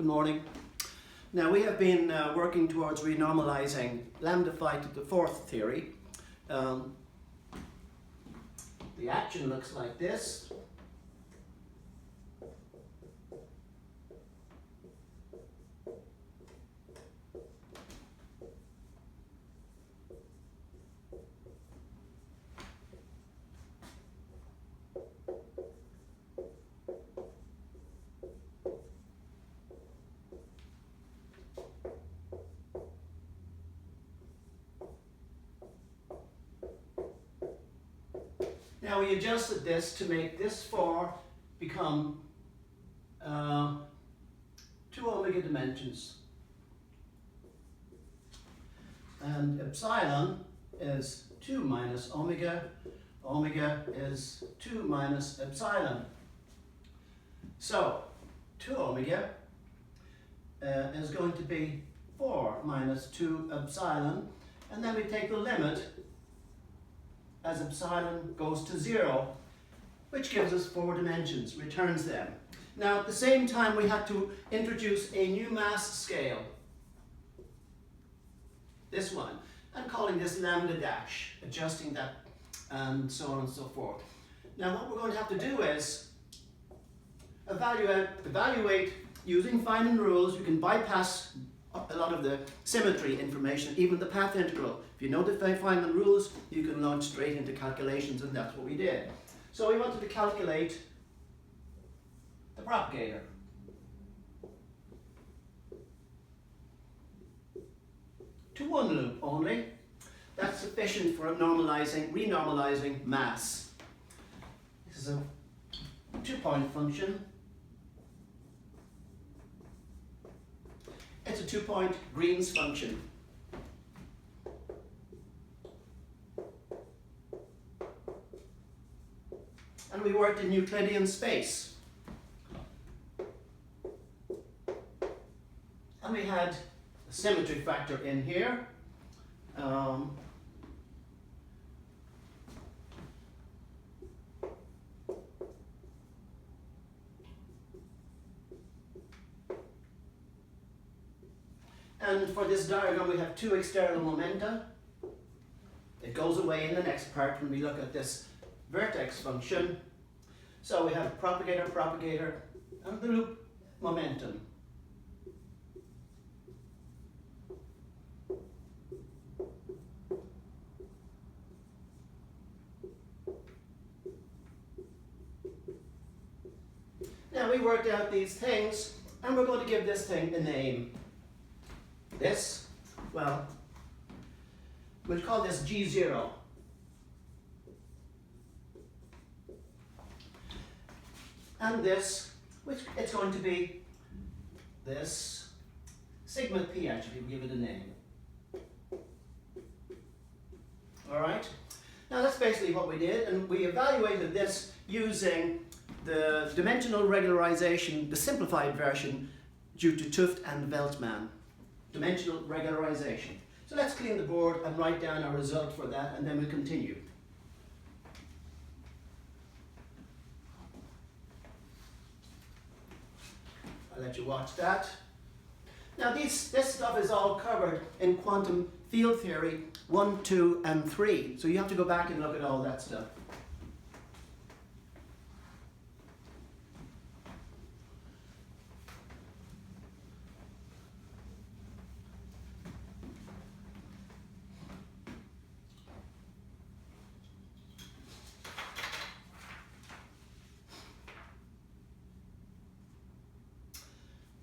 Good morning. Now we have been working towards renormalizing lambda phi to the fourth theory. The action looks like this. Now we adjusted this to make this 4 become 2 omega dimensions. And epsilon is 2 minus omega. Omega is 2 minus epsilon. So 2 omega is going to be 4 minus 2 epsilon. And then we take the limit as epsilon goes to 0, which gives us 4 dimensions, returns them. Now at the same time we had to introduce a new mass scale, this one, and calling this lambda dash, adjusting that and so on and so forth. Now what we're going to have to do is evaluate using Feynman rules. You can bypass a lot of the symmetry information, even the path integral. If you know the Feynman rules, you can launch straight into calculations, and that's what we did. So we wanted to calculate the propagator. To one loop only. That's sufficient for renormalizing mass. This is a 2-point function. It's a 2-point Green's function. And we worked in Euclidean space. And we had a symmetry factor in here. And for this diagram we have 2 external momenta. It goes away in the next part when we look at this vertex function. So we have propagator, and the loop momentum. Now we worked out these things, and we're going to give this thing a name. This, well, we'll call this G0. And this, which it's going to be this sigma p, actually, we'll give it a name. Alright? Now that's basically what we did, and we evaluated this using the dimensional regularization, the simplified version, due to 't Hooft and Veltman. Dimensional regularization. So let's clean the board and write down our result for that, and then we'll continue. I'll let you watch that. Now this stuff is all covered in quantum field theory 1, 2, and 3. So you have to go back and look at all that stuff.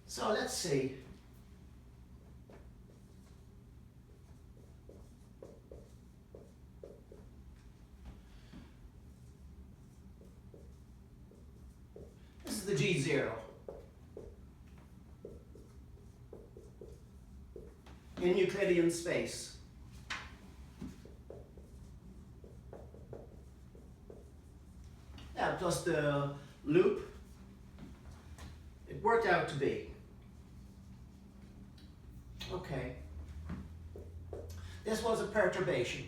So let's see. This is the G0. In Euclidean space. Now plus the loop, it worked out to be. Okay. This was a perturbation.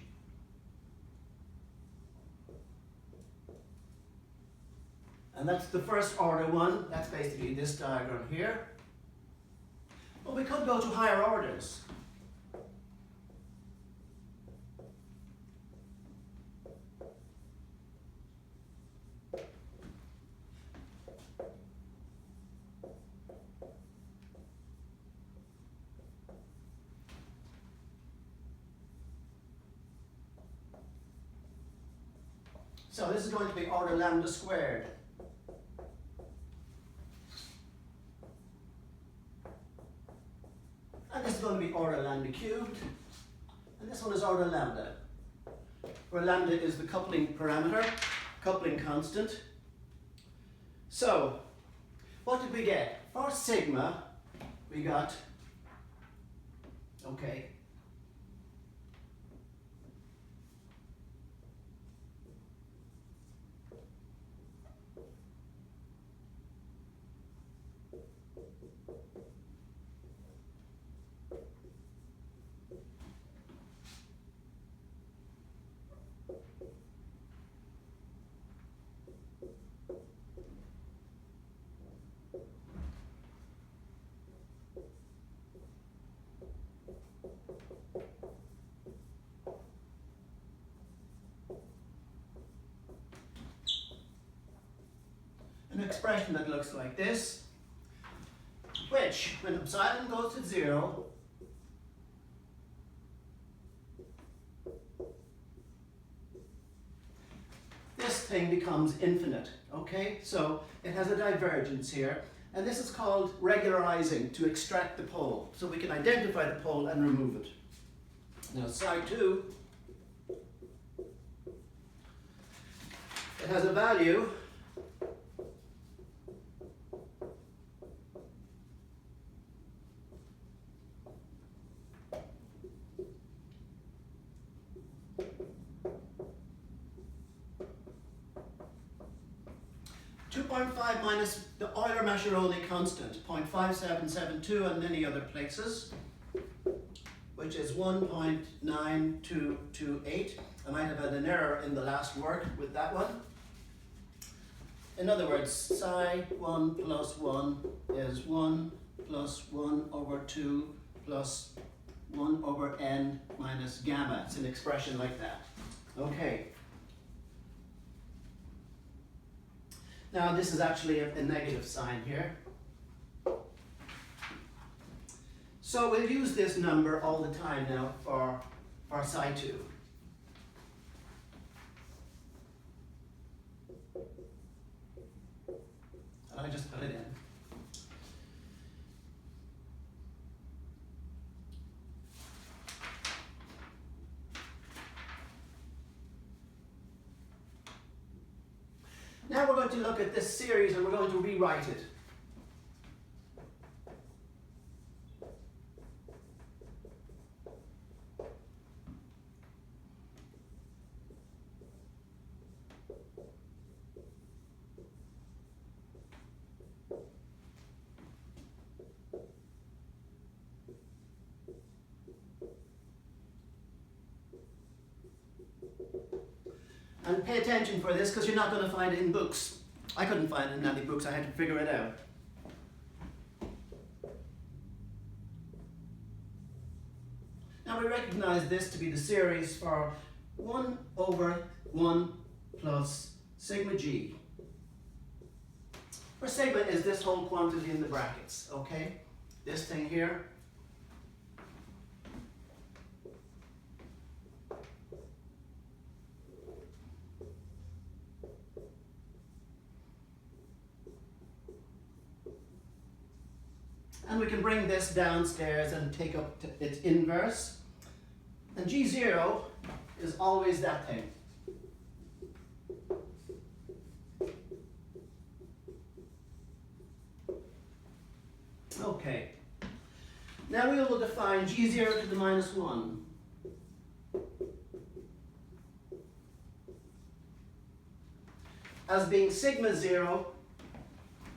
And that's the first order one. That's basically this diagram here. Well, we could go to higher orders. So this is going to be order lambda squared. And this is going to be order lambda cubed. And this one is order lambda, where lambda is the coupling parameter, coupling constant. So, what did we get? For sigma, we got, okay, an expression that looks like this, which, when epsilon goes to 0, this thing becomes infinite, okay? So it has a divergence here, and this is called regularizing, to extract the pole. So we can identify the pole and remove it. Now psi 2, it has a value 2.5 minus the Euler-Mascheroni constant, 0.5772 and many other places, which is 1.9228. I might have had an error in the last word with that one. In other words, psi 1 plus 1 is 1 plus 1 over 2 plus 1 over n minus gamma. It's an expression like that. Okay. Now this is actually a negative sign here. So we'll use this number all the time now for psi 2. And I just put it in. Now we're going to look at this series and we're going to rewrite it. And pay attention for this because you're not going to find it in books. I couldn't find it in any books, I had to figure it out. Now we recognize this to be the series for 1 over 1 plus sigma g, where sigma is this whole quantity in the brackets, okay? This thing here. And we can bring this downstairs and take up its inverse. And G0 is always that thing. Okay. Now we will define G0 to the minus 1. As being sigma 0,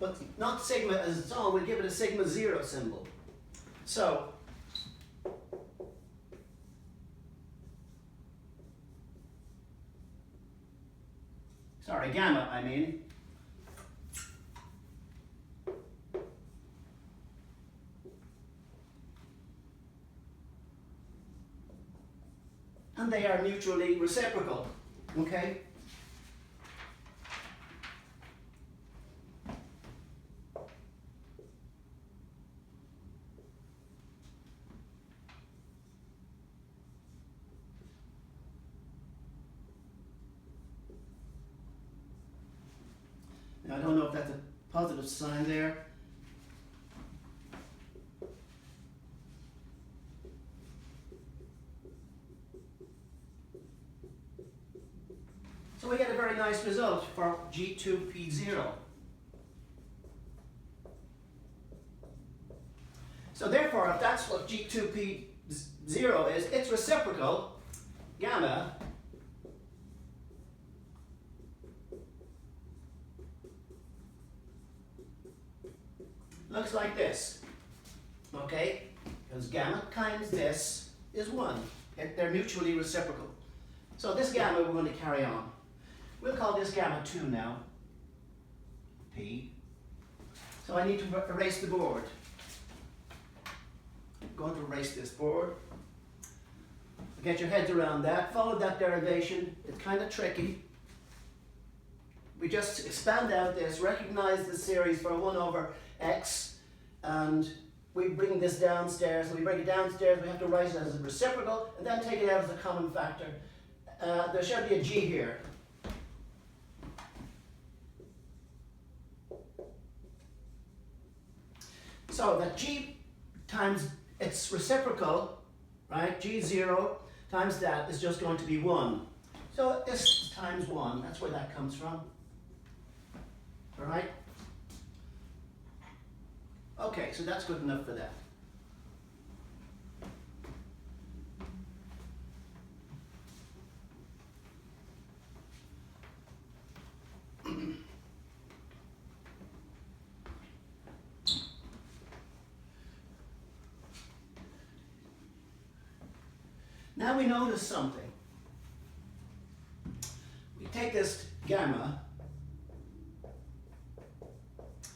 but not sigma as its own, we'll give it a sigma 0 symbol. So, sorry, gamma, I mean. and they are mutually reciprocal. Okay? Now, I don't know if that's a positive sign there. So we get a very nice result for G2P0. So therefore, if that's what G2P0 is, its reciprocal, gamma, looks like this. Okay? Because gamma times this is 1. They're mutually reciprocal. So this gamma we're going to carry on. We'll call this gamma 2 now, P. So I need to erase the board. I'm going to erase this board. Get your heads around that. Follow that derivation. It's kind of tricky. We just expand out this, recognize the series for 1 over x, and we bring this downstairs. So we bring it downstairs, we have to write it as a reciprocal, and then take it out as a common factor. There should be a g here. So that g times its reciprocal, right, g0 times that is just going to be 1. So this times 1, that's where that comes from. All right? Okay, so that's good enough for that. Now we notice something. We take this gamma.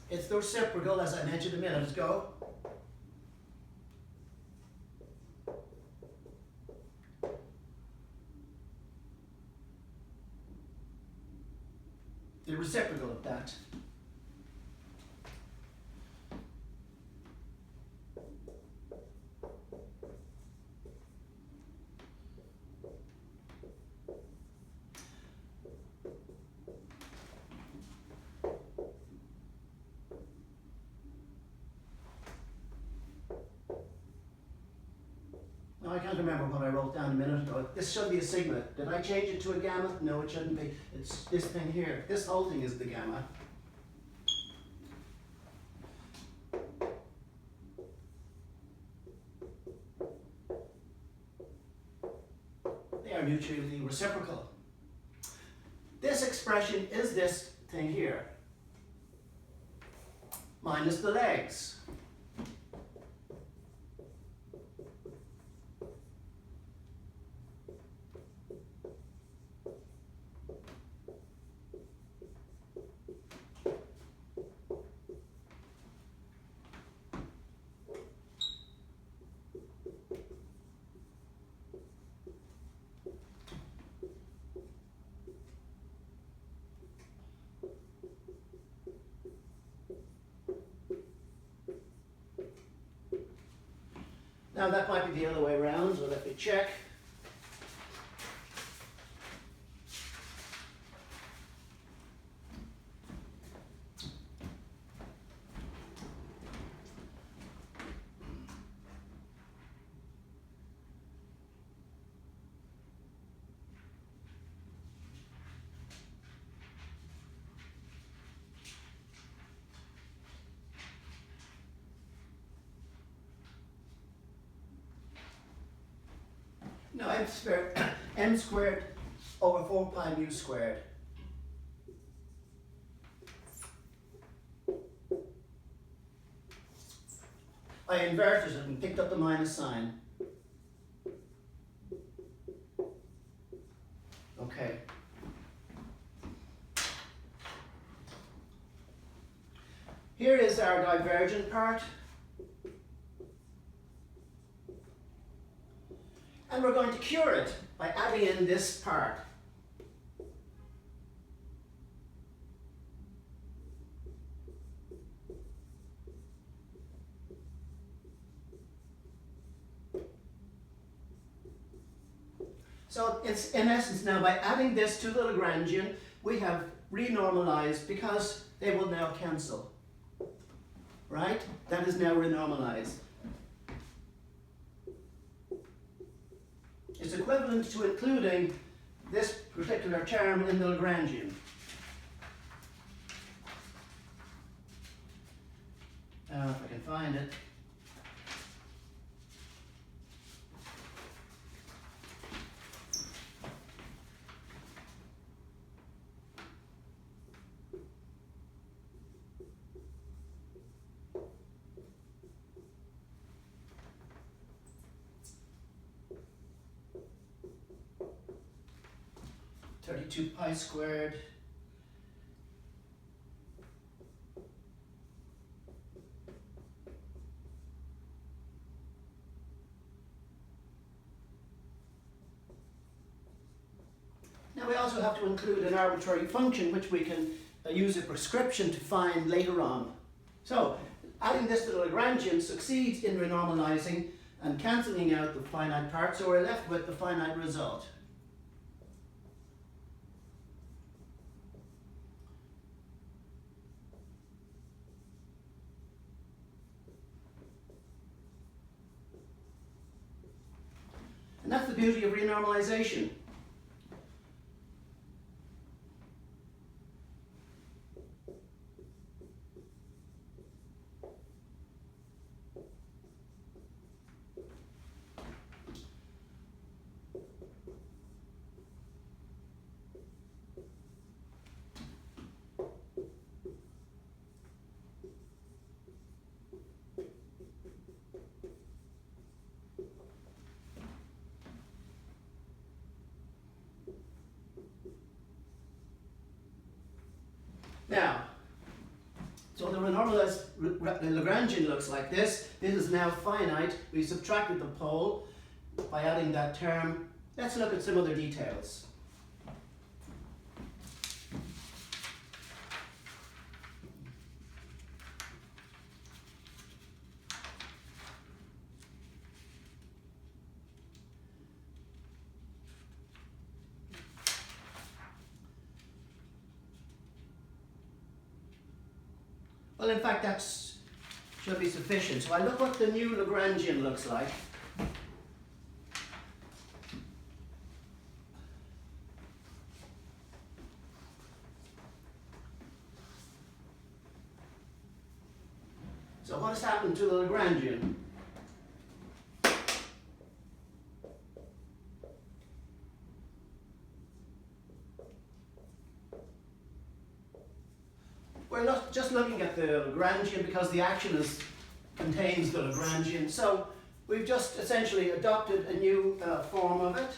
It's the reciprocal, as I mentioned a minute ago. The reciprocal of that. Now I can't remember what I wrote down a minute ago. This should be a sigma. Did I change it to a gamma? No, it shouldn't be. It's this thing here. This whole thing is the gamma. They are mutually reciprocal. This expression is this thing here, minus the legs. Now that might be the other way around, so let me check. No, m squared over 4 pi mu squared. I inverted it and picked up the minus sign. Okay. Here is our divergent part. And we're going to cure it by adding in this part. So it's in essence now, by adding this to the Lagrangian, we have renormalized because they will now cancel. Right? That is now renormalized. It's equivalent to including this particular term in the Lagrangian. Now, if I can find it. Pi squared now we also have to include an arbitrary function which we can use a prescription to find later on. So adding this to the Lagrangian succeeds in renormalizing and cancelling out the finite part, so we're left with the finite result. And that's the beauty of renormalization. Now, so the renormalized Lagrangian looks like this. This is now finite. We subtracted the pole by adding that term. Let's look at some other details. Well, in fact, that should be sufficient. So I look what the new Lagrangian looks like. So what has happened to the Lagrangian? We're not just looking at the Lagrangian because the action contains the Lagrangian. So we've just essentially adopted a new form of it.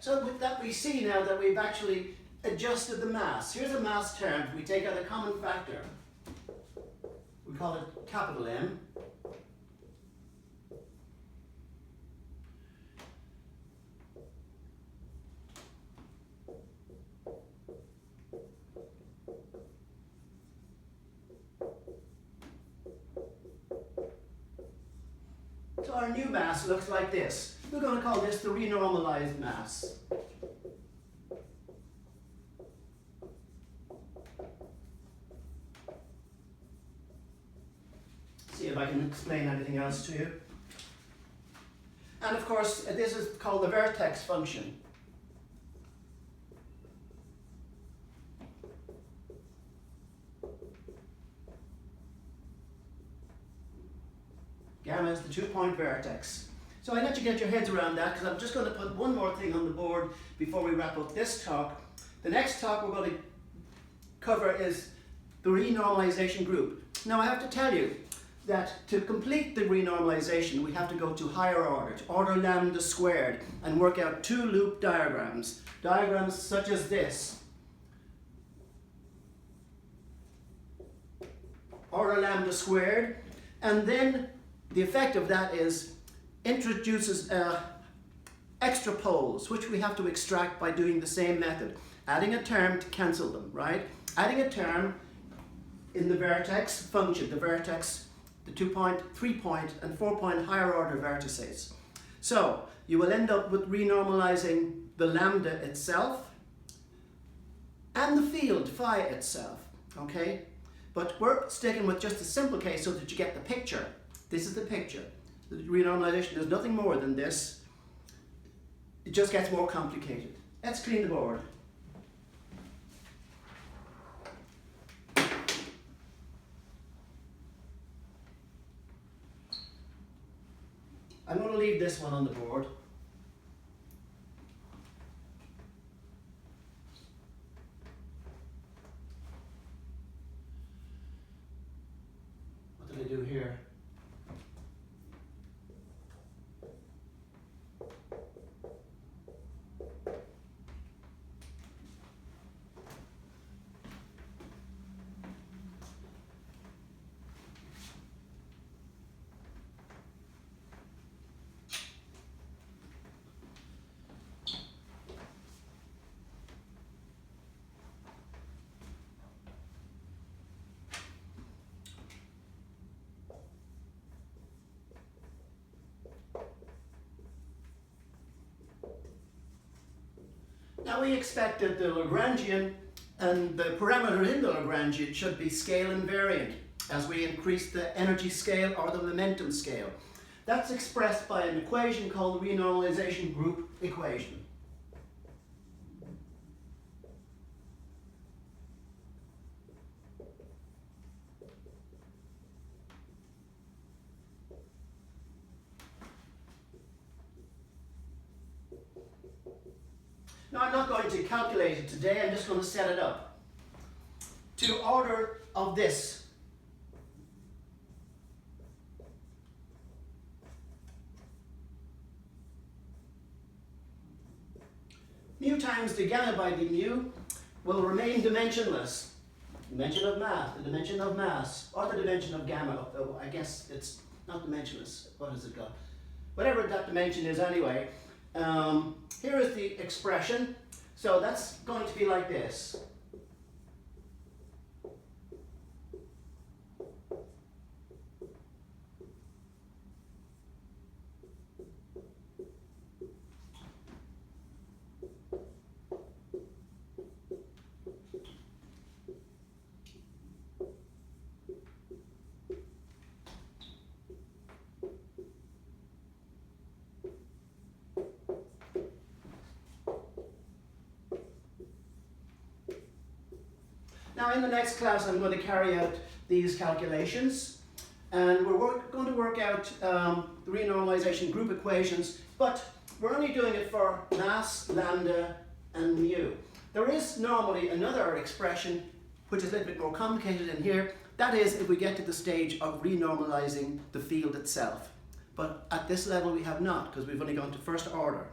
So with that, we see now that we've actually adjusted the mass. Here's a mass term. We take out a common factor. We call it capital M. So our new mass looks like this. We're going to call this the renormalized mass. See if I can explain anything else to you. And of course, this is called the vertex function. vertex. So I let you get your heads around that because I'm just going to put one more thing on the board before we wrap up this talk. The next talk we're going to cover is the renormalization group. Now I have to tell you that to complete the renormalization we have to go to higher order, to order lambda squared, and work out two loop diagrams. Diagrams such as this. Order lambda squared, and then the effect of that is introduces extra poles, which we have to extract by doing the same method. Adding a term to cancel them, right? Adding a term in the vertex function, the vertex, the 2-point, 3-point, and 4-point higher order vertices. So you will end up with renormalizing the lambda itself and the field phi itself, okay? But we're sticking with just a simple case so that you get the picture. This is the picture. The renormalization is nothing more than this. It just gets more complicated. Let's clean the board. I'm going to leave this one on the board. What did I do here? Now we expect that the Lagrangian and the parameter in the Lagrangian should be scale invariant as we increase the energy scale or the momentum scale. That's expressed by an equation called the Renormalization Group Equation. Now I'm not going to calculate it today, I'm just going to set it up. To order of this. Mu times the gamma by the mu will remain dimensionless. Dimension of mass, the dimension of mass, or the dimension of gamma. I guess it's not dimensionless. What has it got? Whatever that dimension is anyway. Here is the expression. So that's going to be like this. Now in the next class I'm going to carry out these calculations and we're going to work out the renormalization group equations, but we're only doing it for mass, lambda and mu. There is normally another expression which is a little bit more complicated in here. That is if we get to the stage of renormalizing the field itself. But at this level we have not, because we've only gone to first order.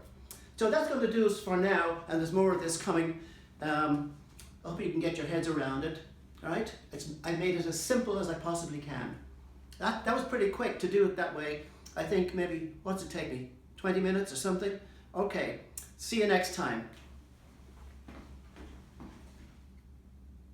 So that's going to do us for now, and there's more of this coming. I hope you can get your heads around it, all right? I made it as simple as I possibly can. That was pretty quick to do it that way. I think maybe, what's it take me, 20 minutes or something? Okay, see you next time.